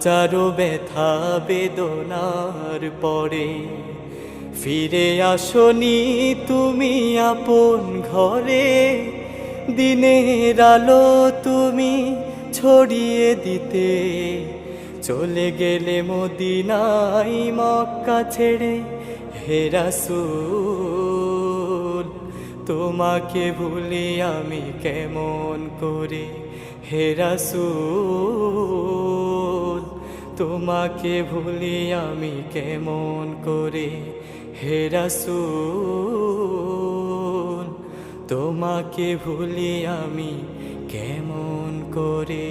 চারো ব্যথা বেদনার পরে ফিরে আসনি তুমি আপন ঘরে। দিনের আলো তুমি ছড়িয়ে দিতে চলে গেলে মদিনায় মক্কা ছেড়ে। হে রাসূল তোমাকে ভুলি আমি কেমন করে। হে রাসূল তোমাকে ভুলি আমি কেমন করে। হে রাসূল তোমাকে ভুলি আমি কেমন করে।